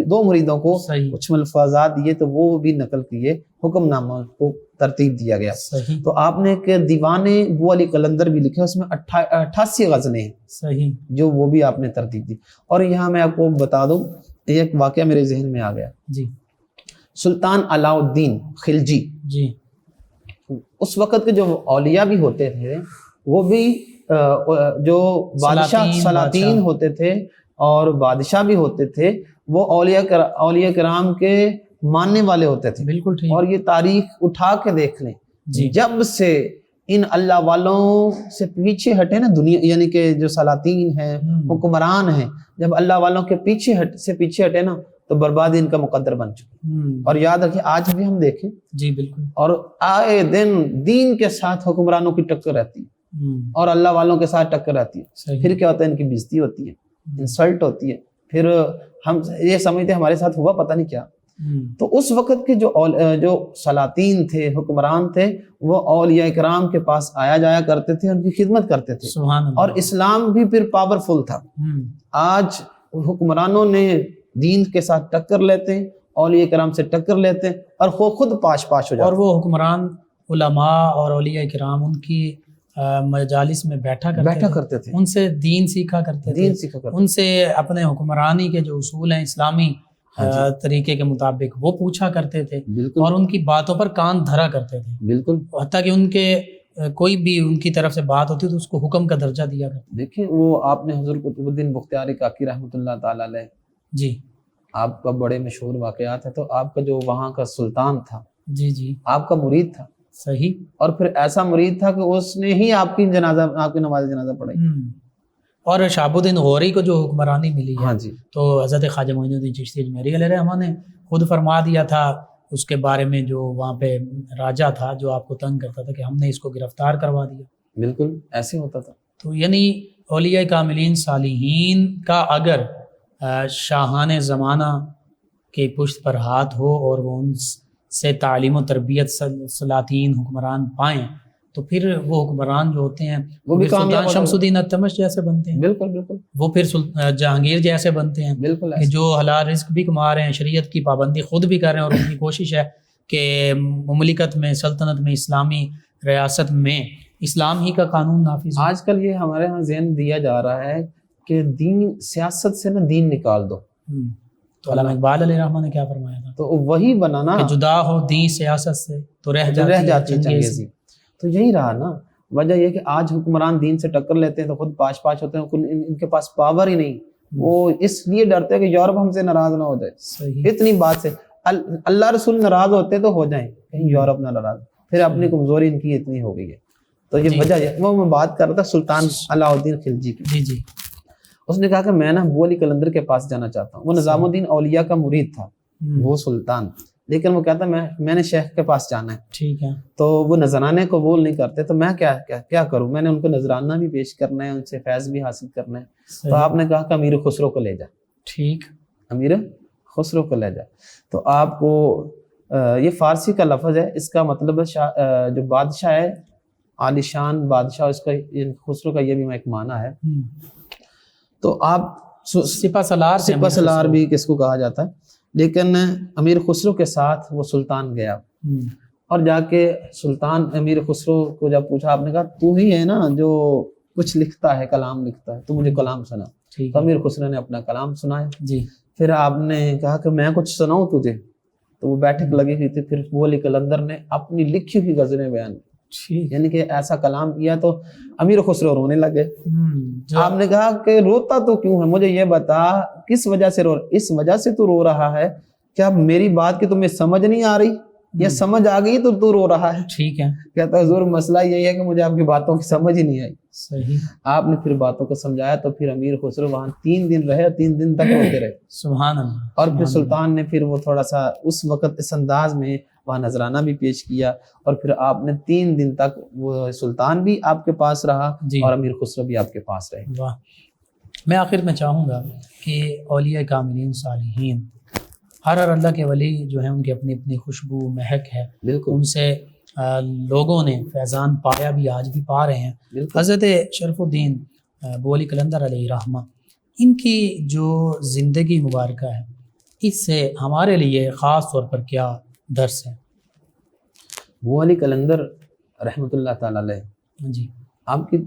2 مریدوں کو صحیح. کچھ ملفوظات دیے تو وہ بھی نقل کیے، حکم نامہ کو ترتیب دیا گیا. صحیح. تو آپ نے ایک دیوان بو علی قلندر بھی لکھے، اس میں 88 غزلیں ہیں صحیح. جو وہ بھی آپ نے ترتیب دی. اور یہاں میں آپ کو بتا دوں ایک واقعہ میرے ذہن میں آ گیا. جی. سلطان علاء الدین خلجی، جی. اس وقت کے جو اولیاء بھی ہوتے تھے وہ بھی جو بادشاہ سلاطین ہوتے تھے اور بادشاہ بھی ہوتے تھے، وہ اولیاء کرام کے ماننے والے ہوتے تھے. بالکل ٹھیک. اور یہ تاریخ اٹھا کے دیکھ لیں، جی. جب سے ان اللہ والوں سے پیچھے ہٹے نا دنیا، یعنی کہ جو سلاطین ہیں، حکمران ہیں، جب اللہ والوں کے پیچھے ہٹے نا تو بربادی ان کا مقدر بن چکی. اور یاد رکھیں آج بھی ہم دیکھیں، جی بالکل، اور آئے دن دین کے ساتھ حکمرانوں کی ٹکر رہتی ہے اور اللہ والوں کے ساتھ ٹکر رہتی ہے. پھر کیا ہوتا ہے، ان کی بےزتی ہوتی ہے، انسلٹ ہوتی ہے، پھر ہم یہ سمجھتے ہیں ہمارے ساتھ ہوا پتہ نہیں کیا. تو اس وقت کے جو سلاطین تھے، حکمران تھے، وہ اولیاء کرام کے پاس آیا جایا کرتے تھے، ان کی خدمت کرتے تھے. اور اسلام بھی پھر پاورفل تھا. آج حکمرانوں نے دین کے ساتھ ٹکر لیتے ہیں اولیاء کرام سے ٹکر لیتے ہیں اور خود پاش پاش ہو جاتے اور ہیں. وہ حکمران علماء اور اولیاء کرام ان کی مجالس میں بیٹھا کرتے تھے, ان سے دین سیکھا کرتے تھے, دین سیکھا کرتے ان سے اپنے حکمرانی کے جو اصول ہیں اسلامی طریقے کے مطابق وہ پوچھا کرتے تھے, بالکل اور ان کی باتوں پر کان دھرا کرتے تھے, بالکل. حتیٰ کہ ان کے کوئی بھی ان کی طرف سے بات ہوتی تو اس کو حکم کا درجہ دیا کرتے. دیکھیں وہ آپ نے حضور قطب الدین بختیاری کاکی رحمۃ اللہ تعالی علیہ, جی آپ کا بڑے مشہور واقعات ہے, تو آپ کا جو وہاں کا سلطان تھا جی جی آپ کا مرید تھا, صحیح, اور پھر ایسا مرید تھا کہ اس نے ہی آپ کی نماز جنازہ پڑھائی. اور شہاب الدین غوری کو جو حکمرانی ملی ہے, ہاں جی, تو حضرت خواجہ معین الدین چشتی اجمیری علیہ الرحمہ نے خود فرما دیا تھا اس کے بارے میں, جو وہاں پہ راجا تھا جو آپ کو تنگ کرتا تھا, کہ ہم نے اس کو گرفتار کروا دیا. بالکل ایسے ہوتا تھا. تو یعنی اولیاء کاملین صالحین کا اگر شاہان زمانہ کے پشت پر ہاتھ ہو اور وہ ان سے تعلیم و تربیت سلاطین حکمران پائیں, تو پھر وہ حکمران جو ہوتے ہیں وہ بھی سلطان شمس الدین التمش جیسے بنتے ہیں, بالکل بالکل, وہ پھر جہانگیر جیسے بنتے ہیں, بالکل کہ جو حلال رزق بھی کما رہے ہیں, شریعت کی پابندی خود بھی کر رہے ہیں, اور ان کی کوشش ہے کہ مملکت میں, سلطنت میں, اسلامی ریاست میں اسلام ہی کا قانون نافذ ہو. آج کل یہ ہمارے ہاں ذہن دیا جا رہا ہے کہ دین, سیاست سے نا دین نکال دو. تو علامہ اقبال علیہ الرحمہ نے کیا فرمایا تھا, تو وہی بنانا کہ جدا ہو دین سیاست سے تو رہ جاتی جاتی ہے چنگیزی. تو یہی رہا نا وجہ یہ کہ آج حکمران دین سے ٹکر لیتے ہیں تو خود پاش پاش ہوتے ہیں, ان کے پاس پاور ہی نہیں, وہ اس لیے ڈرتے ہیں کہ یورپ ہم سے ناراض نہ ہو جائے. صحیح, اتنی بات سے اللہ رسول ناراض ہوتے تو ہو جائیں, کہیں یورپ نہ ناراض, پھر اپنی کمزوری ان کی اتنی ہو گئی ہے. تو یہ وجہ ہے. وہ میں بات کر رہا تھا سلطان علاء الدین خلجی کی. جی جی, اس نے کہا کہ میں نا ابو علی قلندر کے پاس جانا چاہتا ہوں. وہ نظام الدین اولیاء کا مرید تھا, وہ سلطان, لیکن وہ کہتا میں نے شیخ کے پاس جانا ہے. ٹھیک ہے, تو وہ نذرانے قبول نہیں کرتے, تو میں کیا کروں, میں نے ان کو نذرانہ بھی پیش کرنا ہے, ان سے فیض بھی حاصل کرنا ہے. تو آپ نے کہا کہ امیر خسرو کو لے جا. ٹھیک, امیر خسرو کو لے جا. تو آپ کو یہ فارسی کا لفظ ہے, اس کا مطلب ہے جو بادشاہ ہے, عالی شان بادشاہ, اس کا خسرو کا یہ بھی ایک معنی ہے. تو آپ سپہ سالار بھی کس کو کہا جاتا ہے, لیکن امیر خسرو کے ساتھ وہ سلطان گیا, اور جا کے سلطان امیر خسرو کو جب پوچھا, آپ نے کہا تو ہی ہے نا جو کچھ لکھتا ہے, کلام لکھتا ہے, تو مجھے کلام سنا. تو امیر خسرو نے اپنا کلام سنایا. جی, پھر آپ نے کہا کہ میں کچھ سناؤں تجھے, تو وہ بیٹھک لگی ہوئی تھی. پھر وہ علی قلندر نے اپنی لکھی ہوئی غزلیں بیان کی, یعنی کہ ایسا کلام کیا. تو امیر خسرو رونے لگے. آپ نے کہا کہ روتا تو کیوں ہے, مجھے یہ بتا کس وجہ سے رو, اس وجہ سے تو رو رہا ہے کیا میری بات کی تمہیں سمجھ نہیں آ رہی, یا سمجھ آ گئی تو رو رہا ہے. ٹھیک ہے, کہتا حضور مسئلہ یہی ہے کہ مجھے آپ کی باتوں کی سمجھ ہی نہیں آئی. صحیح, آپ نے پھر باتوں کو سمجھایا. تو پھر امیر خسرو وہاں 3 دن رہے, 3 دن تک روتے رہے. سبحان اللہ. اور پھر سلطان نے پھر وہ تھوڑا سا اس وقت اس انداز میں وہاں نذرانہ بھی پیش کیا, اور پھر آپ نے 3 دن تک وہ سلطان بھی آپ کے پاس رہا, اور امیر خسرو بھی آپ کے پاس رہے. واہ. میں آخر میں چاہوں گا کہ اولیاء کاملین صالحین, ہر اللہ کے ولی جو ہیں ان کی اپنی اپنی خوشبو مہک ہے. بالکل, ان سے لوگوں نے فیضان پایا بھی, آج بھی پا رہے ہیں. حضرت شرف الدین ابو علی قلندر علیہ رحمہ, ان کی جو زندگی مبارکہ ہے, اس سے ہمارے لیے خاص طور پر کیا درس ہے؟ ابو علی قلندر رحمۃ اللہ تعالی علیہ, جی, آپ کی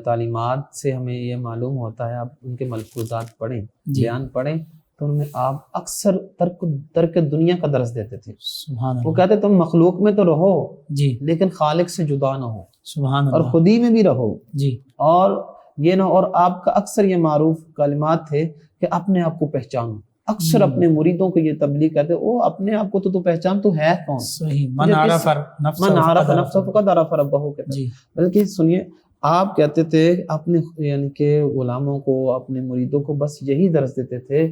تعلیمات سے ہمیں یہ معلوم ہوتا ہے, آپ ان کے ملفوظات پڑھیں, بیان پڑھیں, تو ان میں آپ اکثر ترک دنیا کا درس دیتے تھے. سبحان اللہ. وہ کہتے تم مخلوق میں تو رہو, جی, لیکن خالق سے جدا نہ ہو. سبحان اللہ. اور خودی میں بھی رہو. جی, اور یہ نہ, اور آپ کا اکثر یہ معروف کلمات تھے کہ اپنے آپ کو پہچانو. اکثر اپنے مریدوں کو یہ تبلیغ کرتے, او اپنے آپ کو تو پہچان, تو ہے کون. صحیح, من عرف نفسہ فقد عرف ربہ. جی, بلکہ سنیے, آپ کہتے تھے اپنے یعنی کہ غلاموں کو, اپنے مریدوں کو بس یہی درس دیتے تھے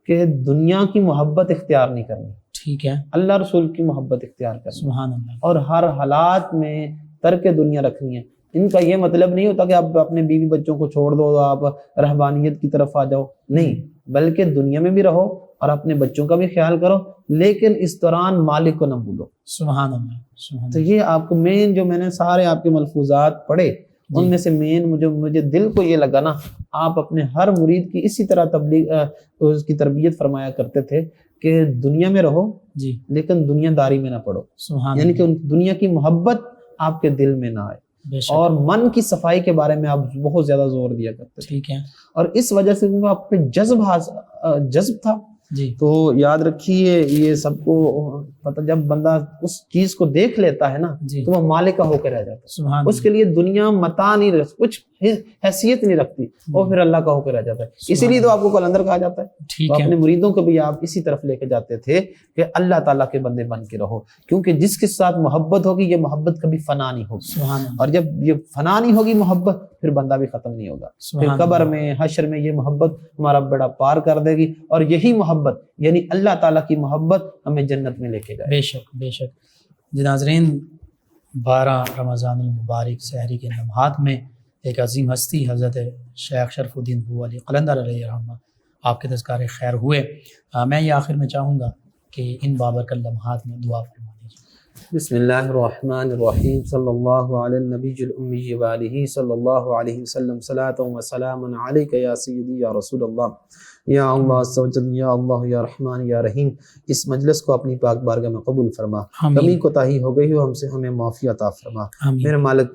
کہ دنیا کی محبت اختیار نہیں کرنی. ٹھیک ہے, اللہ رسول کی محبت اختیار کرنی. سبحان اللہ. اور ہر حالات میں ترک دنیا رکھنی ہے. ان کا یہ مطلب نہیں ہوتا کہ آپ اپنے بیوی بچوں کو چھوڑ دو, آپ رہبانیت کی طرف آ جاؤ, نہیں, بلکہ دنیا میں بھی رہو اور اپنے بچوں کا بھی خیال کرو, لیکن اس دوران مالک کو نہ بھولو. سبحان اللہ. تو یہ آپ کو میں نے سارے آپ کے ملفوظات پڑھے, ان میں سے مین مجھے دل کو یہ لگا نا، آپ اپنے ہر مرید کی اسی طرح تبلیغ اس کی تربیت فرمایا کرتے تھے کہ دنیا میں رہو جی لیکن دنیا داری میں نہ پڑو، سبحان یعنی کہ اللہ، ان دنیا کی محبت آپ کے دل میں نہ آئے، بے شک، اور من کی صفائی کے بارے میں آپ بہت زیادہ زور دیا کرتے تھے، ٹھیک ہے، اور اس وجہ سے کیونکہ آپ پہ جذب تھا، جی تو یاد رکھیے یہ سب کو پتہ، جب بندہ اس چیز کو دیکھ لیتا ہے نا جی تو وہ مالک کا ہو کے رہ جاتا ہے، سبحان اس کے لیے دنیا متاع نہیں رکھتی، کچھ حیثیت نہیں رکھتی، وہ پھر اللہ کا ہو کے رہ جاتا ہے۔ اسی لیے تو آپ کو قلندر کہا جاتا ہے۔ ٹھیک تو ہے، اپنے مریدوں کو بھی آپ اسی طرف لے کے جاتے تھے کہ اللہ تعالیٰ کے بندے بن کے رہو، کیونکہ جس کے ساتھ محبت ہوگی یہ محبت کبھی فنا نہیں ہوگی، سبحان اللہ، اور جب یہ فنا نہیں ہوگی محبت پھر بندہ بھی ختم نہیں ہوگا، پھر سبحان قبر اللہ، میں حشر میں یہ محبت ہمارا بیڑا پار کر دے گی، اور یہی محبت یعنی اللہ تعالیٰ کی محبت ہمیں جنت میں لے کے جائے۔ بے شک بے شک۔ جی ناظرین، 12 رمضان المبارک سحری کے لمحات میں ایک عظیم ہستی حضرت شیخ شرف الدین ابو علی قلندر علیہ رحمہ آپ کے تذکار خیر ہوئے۔ میں یہ آخر میں چاہوں گا کہ ان بابرکت لمحات میں دعا فرما دیجیے۔ بسم اللہ الرحمن الرحیم، صلی اللہ علی النبی الامی وآلہ صلی اللہ علیہ وسلم، صلاۃ و سلام علیک یا سیدی یا رسول اللہ، یا اللہ عز و جل، یا اللہ یا رحمان یا رحیم۔ اس مجلس کو اپنی پاک بارگاہ میں قبول فرما، آمین، کمی کوتاہی ہو گئی ہو ہم سے ہمیں معافی عطا فرما۔ آمین، میرے مالک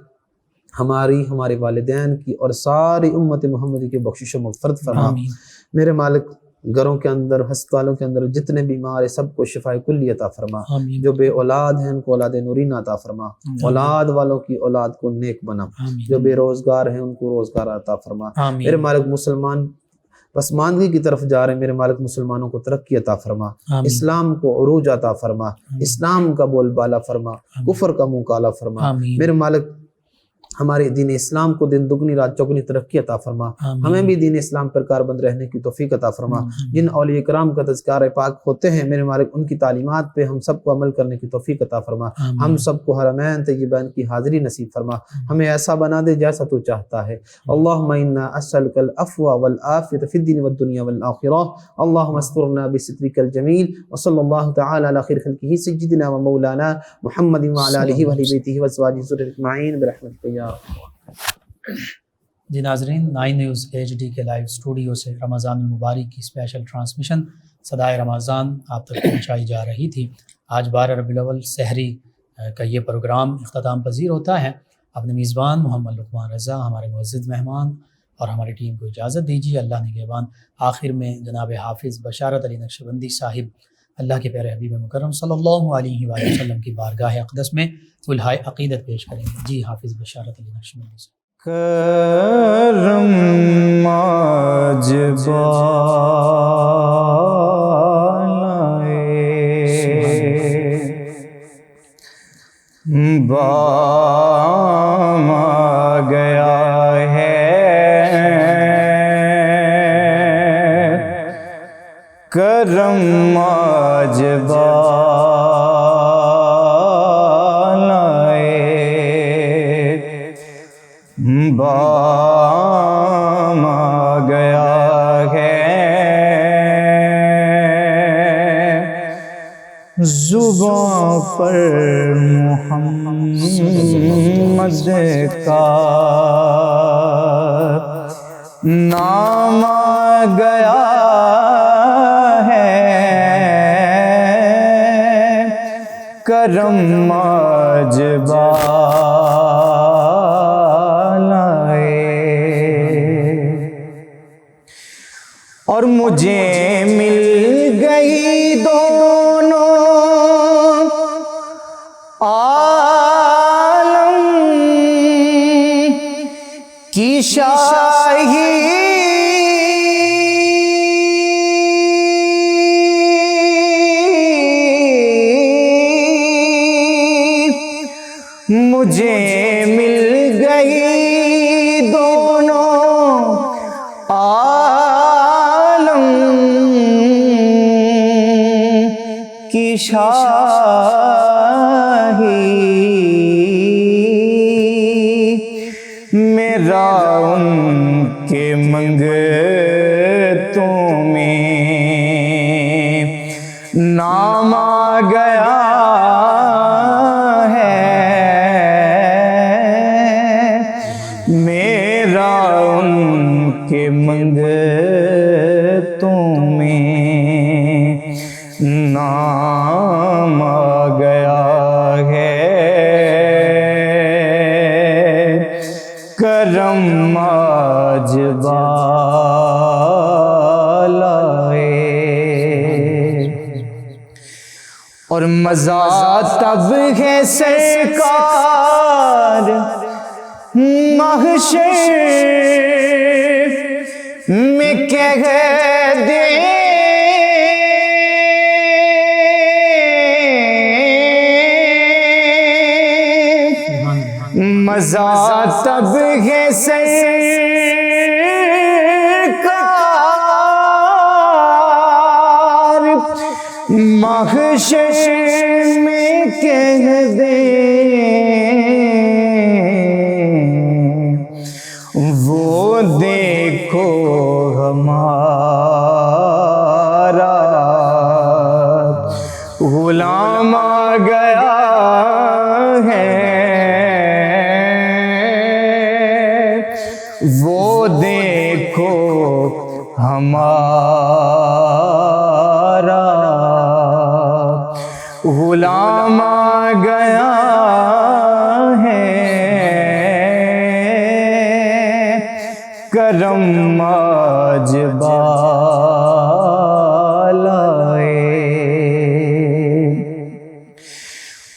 ہمارے والدین کی اور ساری امت محمدی کی بخشش و مغفرت فرما۔ آمین، میرے مالک گھروں کے اندر، ہسپتالوں کے اندر جتنے بیمار ہیں سب کو شفاء کلی عطا فرما، آمین، جو بے اولاد ہیں ان کو اولاد نورین عطا فرما، اولاد والوں کی اولاد کو نیک بنا، آمین، جو بے روزگار ہیں ان کو روزگار عطا فرما۔ آمین، میرے مالک مسلمان پسماندگی کی طرف جا رہے ہیں، میرے مالک مسلمانوں کو ترقی عطا فرما، آمین، اسلام کو عروج عطا فرما، اسلام کا بول بالا فرما، کفر کا منہ کالا فرما۔ آمین، میرے مالک ہمارے دین اسلام کو دن دگنی رات چوگنی ترقی عطا فرما، آمین، ہمیں بھی دین اسلام پر کاربند رہنے کی توفیق عطا فرما۔ آمین، جن اولیاء کرام کا تذکارہ پاک ہوتے ہیں میرے مالک ان کی تعلیمات پہ ہم سب کو عمل کرنے کی توفیق عطا فرما، آمین، ہم سب کو حرمین طیبین کی حاضری نصیب فرما، ہمیں ایسا بنا دے جیسا تو چاہتا ہے۔ اللہم انا اسألک العفو والعافیۃ فی الدین والدنیا والآخرہ، اللہم استرنا بسترک الجمیل، وصلی اللہ تعالی علی خیر خلقہ سیدنا و مولانا محمد وعلی آلہ وآلہ بیتہ وازواجہ ذریہ اجمعین برحمتک یا جی ناظرین، 9 نیوز ایچ ڈی کے لائیو اسٹوڈیو سے رمضان المبارک کی اسپیشل ٹرانسمیشن صدائے رمضان آپ تک پہنچائی جا رہی تھی۔ آج 12 ربیع الاول سحری کا یہ پروگرام اختتام پذیر ہوتا ہے۔ اپنے میزبان محمد لقمان رضا، ہمارے معزز مہمان اور ہماری ٹیم کو اجازت دیجیے، اللہ نگہبان۔ آخر میں جناب حافظ بشارت علی نقشبندی صاحب اللہ کے پیارے حبیب مکرم صلی اللہ علیہ وآلہ وسلم کی بارگاہ اقدس میں الہائے عقیدت پیش کریں گے۔ جی حافظ بشارت علی نقشبندی صاحب۔ کرم بام آ گیا ہے، کرم آج بام آ گیا ہے، زباں پر محمد کا نام آ گیا ہے، کرم آج اور مجھے مل گئی دونوں عالم کی شاہی، مجھے مل گئی دونوں عالم کی شاہی، میرا ان کے منگتوں میں نام آ گیا ہے، کرم آج بالائے، اور مزہ تب ہے سرکار محشر میں کہہ دے مزہ تب ہے سرکار محشر میں کہہ دے، وہ دیکھو ہمارا غلام آ گیا ہے، وہ دیکھو ہمارا غلام آ گیا ہے، کرم آج بالائے،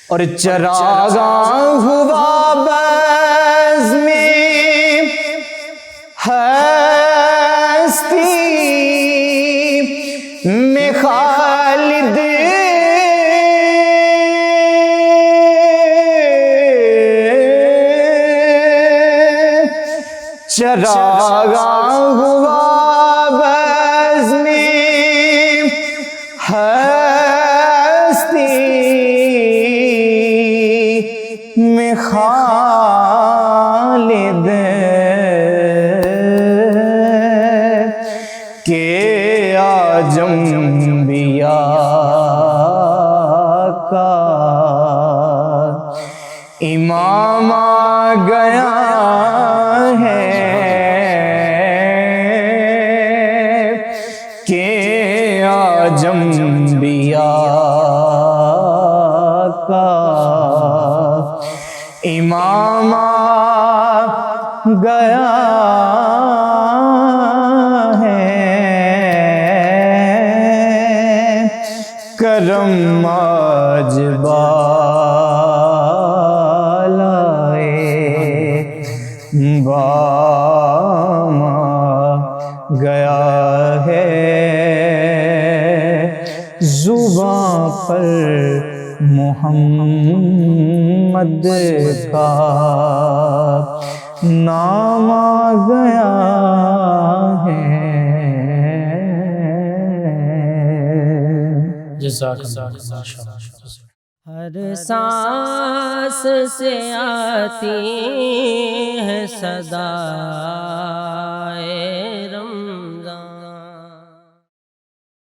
اور چراغاں ہوا بزم ہستی میں خالد چراغاں ہوا بزم ہستی میں خالد کہ آج انبیاء کا امام آ گیا ہے، کہ آج انبیاء کا امام آ گیا ہے، کرم آج بالائے، بام آ گیا ہے، زباں پر محمد کا نام آ گیا ہے۔ جزاک اللہ ماشاءاللہ۔ ہر سانس سے آتی ہے صدا،